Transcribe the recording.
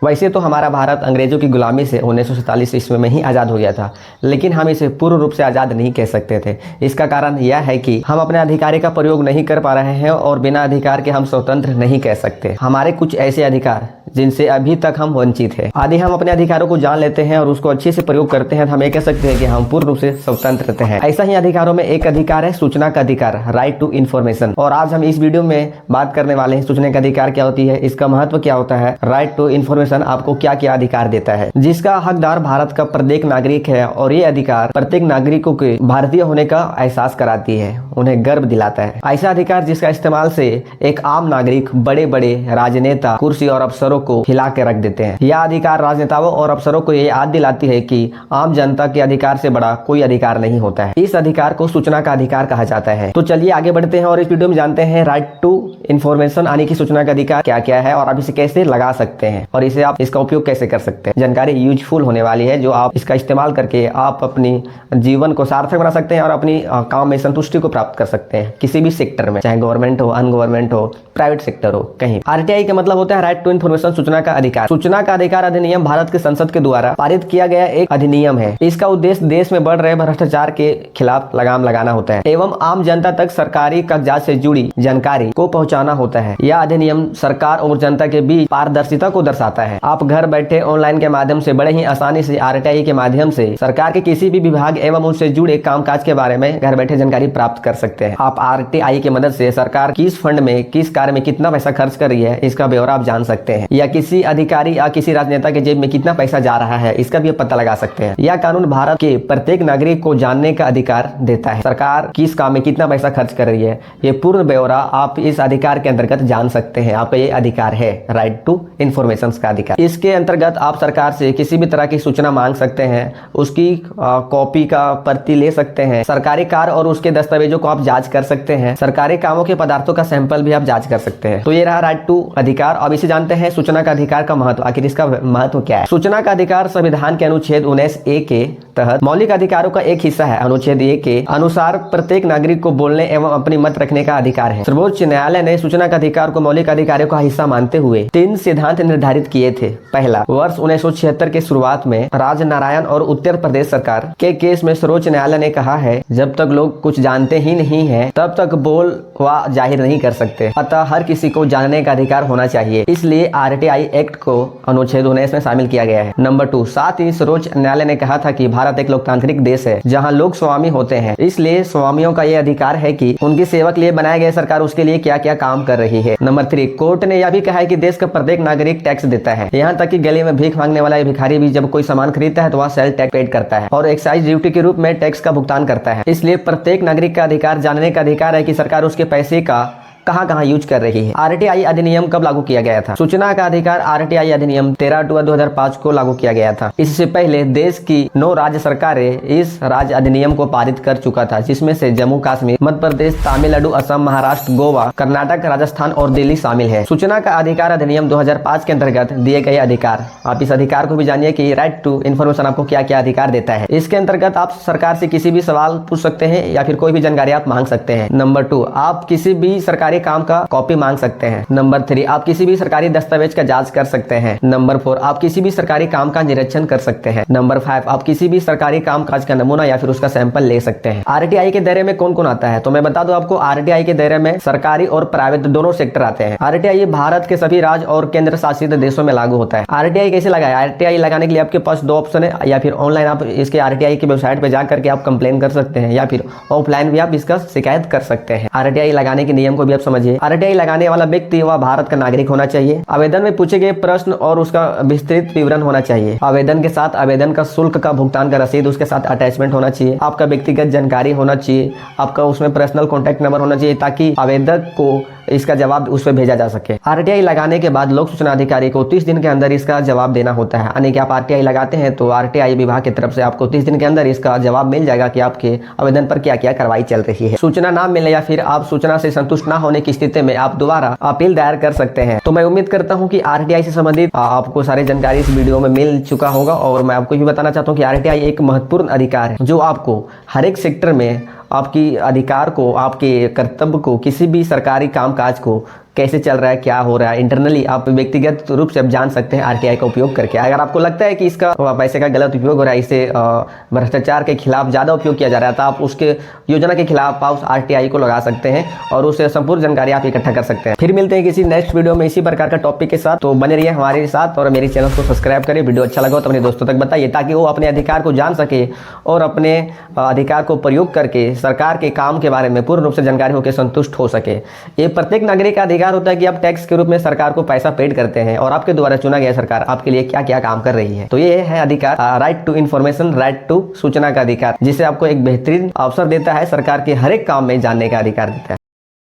वैसे तो हमारा भारत अंग्रेजों की गुलामी से 1947 ईस्वी में ही आज़ाद हो गया था, लेकिन हम इसे पूर्ण रूप से आज़ाद नहीं कह सकते थे। इसका कारण यह है कि हम अपने अधिकार का प्रयोग नहीं कर पा रहे हैं और बिना अधिकार के हम स्वतंत्र नहीं कह सकते। हमारे कुछ ऐसे अधिकार जिनसे अभी तक हम वंचित हैं, यदि हम अपने अधिकारों को जान लेते हैं और उसको अच्छे से प्रयोग करते हैं तो हम ये कह सकते हैं कि हम पूर्ण रूप से स्वतंत्र हैं। ऐसा ही अधिकारों में एक अधिकार है सूचना का अधिकार, राइट टू इन्फॉर्मेशन। और आज हम इस वीडियो में बात करने वाले हैं सूचना का अधिकार क्या होती है, इसका महत्व क्या होता है, राइट टू इन्फॉर्मेशन आपको क्या क्या अधिकार देता है, जिसका हकदार भारत का प्रत्येक नागरिक है। और ये अधिकार प्रत्येक नागरिकों के भारतीय होने का एहसास कराती है, उन्हें गर्व दिलाता है। ऐसा अधिकार जिसका इस्तेमाल से एक आम नागरिक बड़े बड़े राजनेता कुर्सी और अफसरों को हिला के रख देते हैं। यह अधिकार राजनेताओं और अफसरों को ये याद दिलाती है कि आम जनता के अधिकार से बड़ा कोई अधिकार नहीं होता है। इस अधिकार को सूचना का अधिकार कहा जाता है। तो चलिए आगे बढ़ते हैं और इस वीडियो में जानते हैं राइट टू इन्फॉर्मेशन यानी कि सूचना का अधिकार क्या क्या है और आप इसे कैसे लगा सकते हैं और इसे आप इसका उपयोग कैसे कर सकते हैं। जानकारी यूजफुल होने वाली है जो आप इसका इस्तेमाल करके आप अपनी जीवन को सार्थक बना सकते हैं और अपनी काम में संतुष्टि को प्राप्त कर सकते हैं किसी भी सेक्टर में, चाहे गवर्नमेंट हो, अनगवर्नमेंट हो, प्राइवेट सेक्टर हो, कहीं। आरटीआई का मतलब होता है राइट टू इन्फॉर्मेशन, सूचना का अधिकार। सूचना का अधिकार अधिनियम भारत के संसद के द्वारा पारित किया गया एक अधिनियम है। इसका उद्देश्य देश में बढ़ रहे भ्रष्टाचार के खिलाफ लगाम लगाना होता है एवं आम जनता तक सरकारी कागजात से जुड़ी जानकारी को पहुंचाना होता है। यह अधिनियम सरकार और जनता के बीच पारदर्शिता को दर्शाता है। आप घर बैठे ऑनलाइन के माध्यम से बड़े ही आसानी से आरटीआई के माध्यम से सरकार के किसी भी विभाग एवं उनसे जुड़े कामकाज के बारे में घर बैठे जानकारी प्राप्त कर सकते हैं। आप आरटीआई की मदद से सरकार किस फंड में किस कार्य में कितना पैसा खर्च कर रही है इसका ब्यौरा आप जान सकते हैं, या किसी अधिकारी या किसी राजनेता के जेब में कितना पैसा जा रहा है इसका भी पता लगा सकते हैं। यह कानून भारत के प्रत्येक नागरिक को जानने का अधिकार देता है। सरकार किस काम में कितना पैसा खर्च कर रही है ये पूर्ण ब्यौरा आप इस अधिकार के अंतर्गत जान सकते हैं। आपका ये अधिकार है राइट टू इन्फॉर्मेशन का अधिकार। इसके अंतर्गत आप सरकार से किसी भी तरह की सूचना मांग सकते हैं, उसकी कॉपी का प्रति ले सकते हैं, सरकारी कार्य और उसके दस्तावेजों को आप जांच कर सकते हैं, सरकारी कामों के पदार्थों का सैंपल भी आप जांच कर सकते हैं। तो ये रहा राइट टू अधिकार। अब इसे जानते हैं सूचना का अधिकार का महत्व। आखिर इसका महत्व क्या है? सूचना का अधिकार संविधान के अनुच्छेद 19A के तहत मौलिक अधिकारों का एक हिस्सा है। अनुच्छेद 1 के अनुसार प्रत्येक नागरिक को बोलने एवं अपनी मत रखने का अधिकार है। सर्वोच्च न्यायालय ने सूचना का अधिकार को मौलिक अधिकारों का हिस्सा मानते हुए 3 सिद्धांत निर्धारित किए थे। पहला, वर्ष 1976 के शुरुआत में राजनारायण और उत्तर प्रदेश सरकार के केस में सर्वोच्च न्यायालय ने कहा है जब तक लोग कुछ जानते ही नहीं है तब तक बोल व जाहिर नहीं कर सकते, अतः हर किसी को जानने का अधिकार होना चाहिए। इसलिए आरटीआई एक्ट को अनुच्छेद 19 में शामिल किया गया है। नंबर 2, साथ ही सर्वोच्च न्यायालय ने कहा था कि भारत एक लोकतांत्रिक देश है जहां लोग स्वामी होते हैं, इसलिए स्वामियों का यह अधिकार है कि उनकी सेवा के लिए बनाए गए सरकार उसके लिए क्या क्या काम कर रही है। नंबर 3, कोर्ट ने यह भी कहा है कि देश का प्रत्येक नागरिक टैक्स देता है, यहाँ तक कि गली में भीख मांगने वाला भिखारी भी जब कोई सामान खरीदता है तो वह सेल टैक्स पेड करता है और एक्साइज ड्यूटी के रूप में टैक्स का भुगतान करता है। इसलिए प्रत्येक नागरिक का अधिकार जानने का अधिकार है कि सरकार उसके पैसे का कहां यूज कर रही है। आरटीआई अधिनियम कब लागू किया गया था? सूचना का अधिकार आरटीआई अधिनियम 13 अक्टूबर 2005 को लागू किया गया था। इससे पहले देश की 9 राज्य सरकारें इस राज्य अधिनियम को पारित कर चुका था, जिसमें से जम्मू कश्मीर, मध्य प्रदेश, तमिलनाडु, असम, महाराष्ट्र, गोवा, कर्नाटक, राजस्थान और दिल्ली शामिल है। सूचना का अधिकार अधिनियम 2005 के अंतर्गत दिए गए अधिकार, आप इस अधिकार को भी जानिए कि राइट टू इन्फॉर्मेशन आपको क्या क्या अधिकार देता है। इसके अंतर्गत आप सरकार से किसी भी सवाल पूछ सकते हैं या फिर कोई भी जानकारी आप मांग सकते हैं। नंबर 2, आप किसी भी सरकारी काम का कॉपी मांग सकते हैं। नंबर 3, आप किसी भी सरकारी दस्तावेज का जांच कर सकते हैं। नंबर 4, आप किसी भी सरकारी काम का निरीक्षण कर सकते हैं। नंबर 5, आप किसी भी सरकारी कामकाज का नमूना या फिर उसका सैंपल ले सकते हैं। आरटीआई के दायरे में कौन कौन आता है? तो मैं बता दूं आपको, आरटीआई के दायरे में सरकारी और प्राइवेट दोनों सेक्टर आते हैं। आरटीआई भारत के सभी राज्य और केंद्र शासित देशों में लागू होता है। आरटीआई कैसे लगाया? आरटीआई लगाने के लिए आपके पास 2 ऑप्शन है, या फिर ऑनलाइन आप इसके आरटीआई की वेबसाइट पे जाकर के आप कंप्लेन कर सकते हैं, या फिर ऑफलाइन भी आप इसका शिकायत कर सकते हैं। आरटीआई लगाने के नियम को भी आप समझिए। आरटीआई लगाने वाला व्यक्ति वह भारत का नागरिक होना चाहिए। आवेदन में पूछे गए प्रश्न और उसका विस्तृत विवरण होना चाहिए। आवेदन के साथ आवेदन का शुल्क का भुगतान का रसीद उसके साथ अटैचमेंट होना चाहिए। आपका व्यक्तिगत जानकारी होना चाहिए। आपका उसमें पर्सनल कॉन्टैक्ट नंबर होना चाहिए ताकि आवेदक को इसका जवाब उस पर भेजा जा सके। आरटीआई लगाने के बाद लोक सूचना अधिकारी को 30 दिन के अंदर इसका जवाब देना होता है। यानी कि आप आरटीआई लगाते हैं तो आरटीआई विभाग की तरफ से आपको 30 दिन के अंदर इसका जवाब मिल जाएगा कि आपके आवेदन पर क्या क्या कार्रवाई चल रही है। सूचना ना मिलने या फिर आप सूचना से संतुष्ट ना होने की स्थिति में आप दोबारा अपील दायर कर सकते हैं। तो मैं उम्मीद करता हूं कि आरटीआई से संबंधित आपको सारी जानकारी इस वीडियो में मिल चुका होगा। और मैं आपको ये बताना चाहता हूं कि आरटीआई एक महत्वपूर्ण अधिकार है जो आपको हर एक सेक्टर में आपकी अधिकार को, आपके कर्तव्य को, किसी भी सरकारी कामकाज को कैसे चल रहा है, क्या हो रहा है, इंटरनली आप व्यक्तिगत रूप से आप जान सकते हैं आरटीआई का उपयोग करके। अगर आपको लगता है कि इसका पैसे का गलत उपयोग हो रहा है, इसे भ्रष्टाचार के खिलाफ ज़्यादा उपयोग किया जा रहा है, तो आप उसके योजना के खिलाफ आप उस आरटीआई को लगा सकते हैं और उससे संपूर्ण जानकारी आप इकट्ठा कर सकते हैं। फिर मिलते हैं किसी नेक्स्ट वीडियो में इसी प्रकार का टॉपिक के साथ। तो बने रहिए हमारे साथ और मेरे चैनल को सब्सक्राइब करें। वीडियो अच्छा लगा तो अपने दोस्तों तक बताइए ताकि वो अपने अधिकार को जान सके और अपने अधिकार को प्रयोग करके सरकार के काम के बारे में पूर्ण रूप से जानकारी होकर संतुष्ट हो सके। ये प्रत्येक नागरिक का अधिकार होता है कि आप टैक्स के रूप में सरकार को पैसा पेड करते हैं और आपके द्वारा चुना गया सरकार आपके लिए क्या क्या काम कर रही है। तो ये है अधिकार, right to information, right to सूचना का अधिकार, जिसे आपको एक बेहतरीन अवसर देता है, सरकार के हर एक काम में जानने का अधिकार देता है।